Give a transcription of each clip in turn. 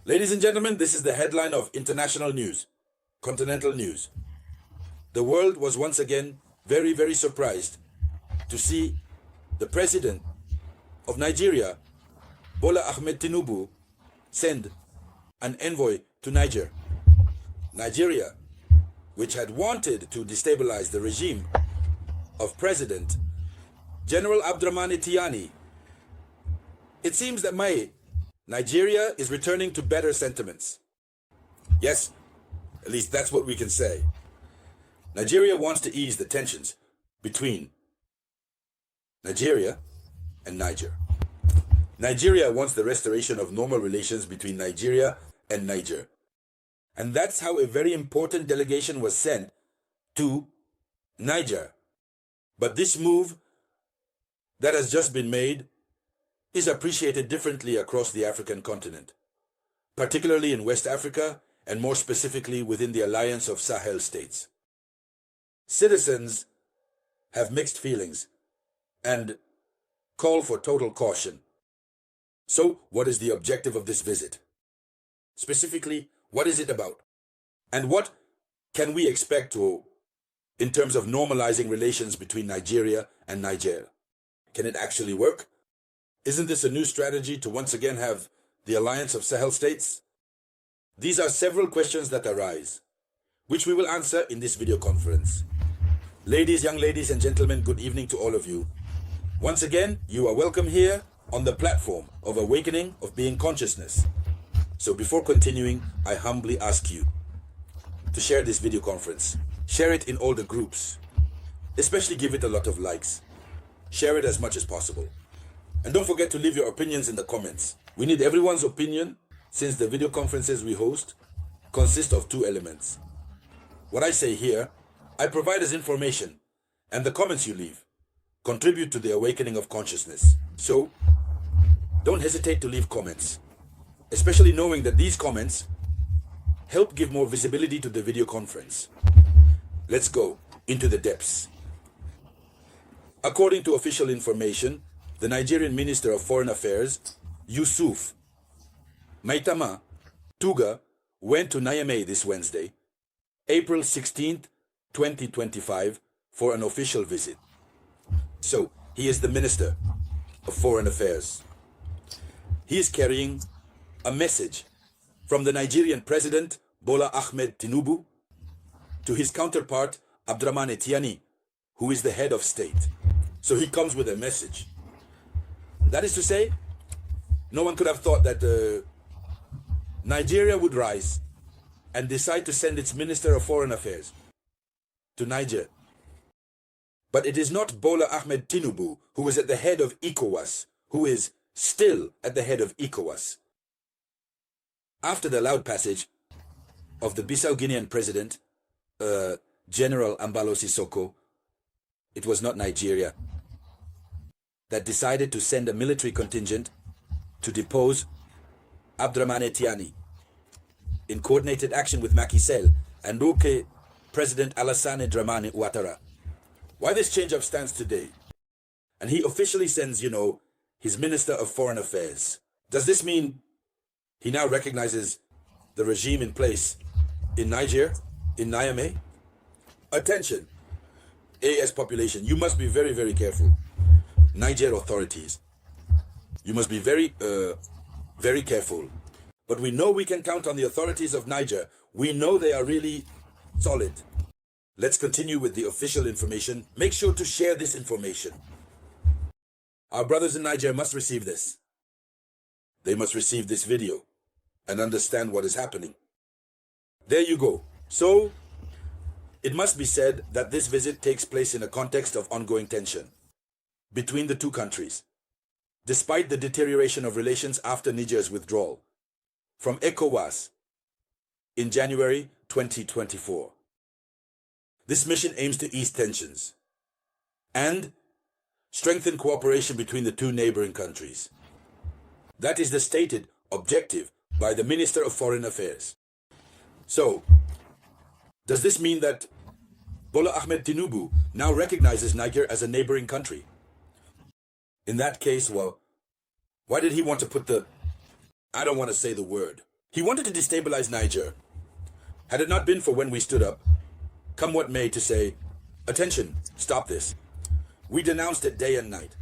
Ladies and gentlemen, this is the headline of international news, continental news. The world was once again very, very surprised to see the president of Nigeria, Bola Ahmed Tinubu, send an envoy to Niger. Nigeria, which had wanted to destabilize the regime of President General Abdurrahmane Tchiani. It seems that Nigeria is returning to better sentiments. Yes, at least that's what we can say. Nigeria wants to ease the tensions between Nigeria and Niger. Nigeria wants the restoration of normal relations between Nigeria and Niger. And that's how a very important delegation was sent to Niger. But this move that has just been made is appreciated differently across the African continent, particularly in West Africa and more specifically within the Alliance of Sahel states. Citizens have mixed feelings and call for total caution. So, what is the objective of this visit? Specifically, what is it about? And what can we expect in terms of normalizing relations between Nigeria and Niger? Can it actually work? Isn't this a new strategy to once again have the Alliance of Sahel states? These are several questions that arise, which we will answer in this video conference. Ladies, young ladies and gentlemen, good evening to all of you. Once again, you are welcome here on the platform of Awakening of Being Consciousness. So before continuing, I humbly ask you to share this video conference. Share it in all the groups. Especially give it a lot of likes. Share it as much as possible. And don't forget to leave your opinions in the comments. We need everyone's opinion since the video conferences we host consist of two elements. What I say here, I provide as information, and the comments you leave contribute to the awakening of consciousness. So, don't hesitate to leave comments, especially knowing that these comments help give more visibility to the video conference. Let's go into the depths. According to official information, the Nigerian Minister of Foreign Affairs, Yusuf Maitama Tuga, went to Niamey this Wednesday, April 16th, 2025, for an official visit. So, he is the Minister of Foreign Affairs. He is carrying a message from the Nigerian President, Bola Ahmed Tinubu, to his counterpart, Abdurrahmane Tchiani, who is the head of state. So he comes with a message. That is to say, no one could have thought that Nigeria would rise and decide to send its Minister of Foreign Affairs to Niger. But it is not Bola Ahmed Tinubu who is at the head of ECOWAS, who is still at the head of ECOWAS. After the loud passage of the Bissau-Guinean president, General Ambalo Sissoko, it was not Nigeria that decided to send a military contingent to depose Abdurrahmane Tchiani in coordinated action with Macky Sall and UK President Alassane Dramane Ouattara. Why this change of stance today? And he officially sends, his Minister of Foreign Affairs. Does this mean he now recognizes the regime in place in Niger, in Niamey? Attention, AES population, you must be very, very careful. Niger authorities, you must be very, very careful. But we know we can count on the authorities of Niger. We know they are really solid. Let's continue with the official information. Make sure to share this information. Our brothers in Niger must receive this. They must receive this video and understand what is happening. There you go. So, it must be said that this visit takes place in a context of ongoing tension between the two countries, despite the deterioration of relations after Niger's withdrawal from ECOWAS in January 2024. This mission aims to ease tensions and strengthen cooperation between the two neighboring countries. That is the stated objective by the Minister of Foreign Affairs. So, does this mean that Bola Ahmed Tinubu now recognizes Niger as a neighboring country? In that case, well, why did he want to put I don't want to say the word, He wanted to destabilize Niger. Had it not been for when we stood up, come what may, to say, attention, stop this. We denounced it day and night.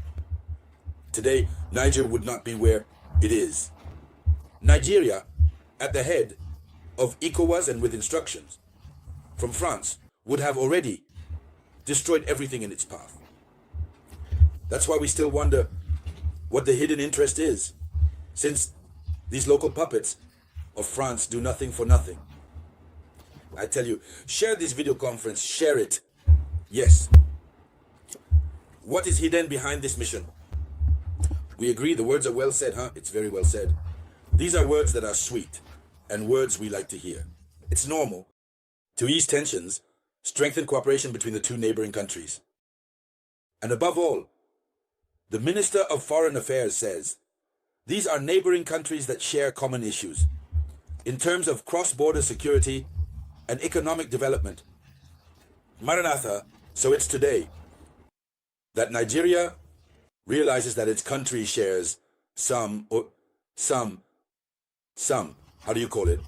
Today, Niger would not be where it is. Nigeria, at the head of ECOWAS and with instructions from France, would have already destroyed everything in its path. That's why we still wonder what the hidden interest is, since these local puppets of France do nothing for nothing. I tell you, share this video conference, share it. Yes. What is hidden behind this mission? We agree the words are well said, huh? It's very well said. These are words that are sweet and words we like to hear. It's normal to ease tensions, strengthen cooperation between the two neighboring countries. And above all, the Minister of Foreign Affairs says, these are neighboring countries that share common issues in terms of cross-border security and economic development. Maranatha, so it's today that Nigeria realizes that its country shares some, how do you call it?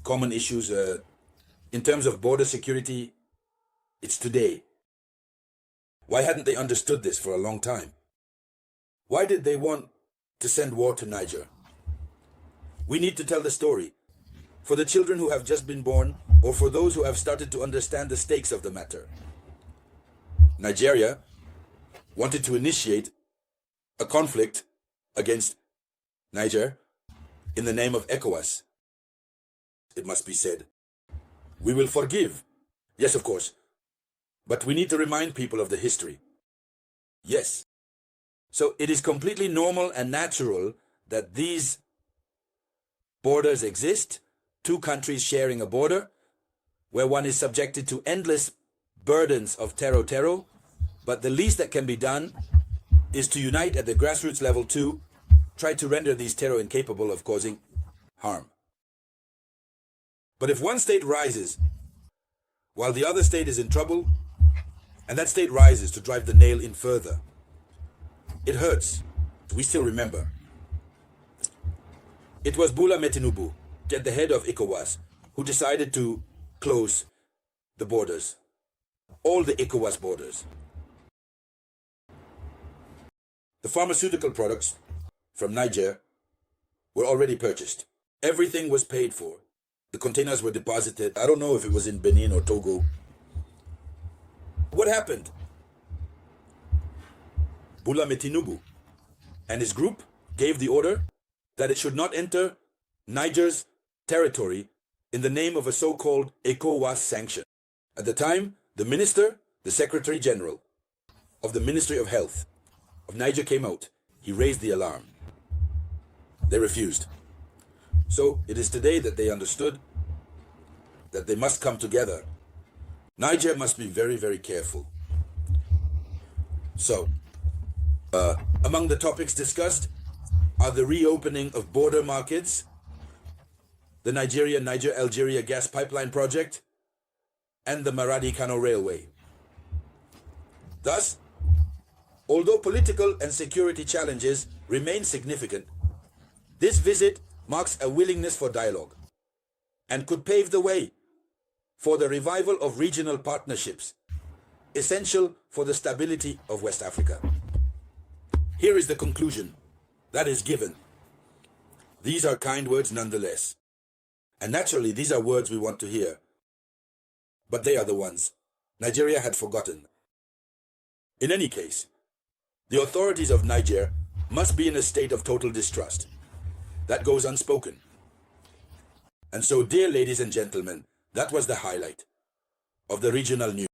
Common issues in terms of border security. It's today. Why hadn't they understood this for a long time? Why did they want to send war to Niger? We need to tell the story for the children who have just been born or for those who have started to understand the stakes of the matter. Nigeria wanted to initiate a conflict against Niger in the name of ECOWAS. It must be said. We will forgive. Yes, of course. But we need to remind people of the history. Yes. So it is completely normal and natural that these borders exist, two countries sharing a border, where one is subjected to endless burdens of terror, but the least that can be done is to unite at the grassroots level to try to render these terror incapable of causing harm. But if one state rises while the other state is in trouble, and that state rises to drive the nail in further, it hurts. We still remember. It was Tinubu, at the head of ECOWAS, who decided to close the borders, all the ECOWAS borders. The pharmaceutical products from Niger were already purchased. Everything was paid for. The containers were deposited. I don't know if it was in Benin or Togo. What happened? Tinubu and his group gave the order that it should not enter Niger's territory in the name of a so-called ECOWAS sanction. At the time, the minister, the Secretary General of the Ministry of Health of Niger came out. He raised the alarm. They refused. So it is today that they understood that they must come together. Niger must be very, very careful. So, among the topics discussed are the reopening of border markets, the Niger-Algeria gas pipeline project, and the Maradi-Kano Railway. Thus, although political and security challenges remain significant, this visit marks a willingness for dialogue and could pave the way for the revival of regional partnerships, essential for the stability of West Africa. Here is the conclusion that is given. These are kind words nonetheless. And naturally, these are words we want to hear. But they are the ones Nigeria had forgotten. In any case, the authorities of Niger must be in a state of total distrust. That goes unspoken. And so, dear ladies and gentlemen, that was the highlight of the regional news.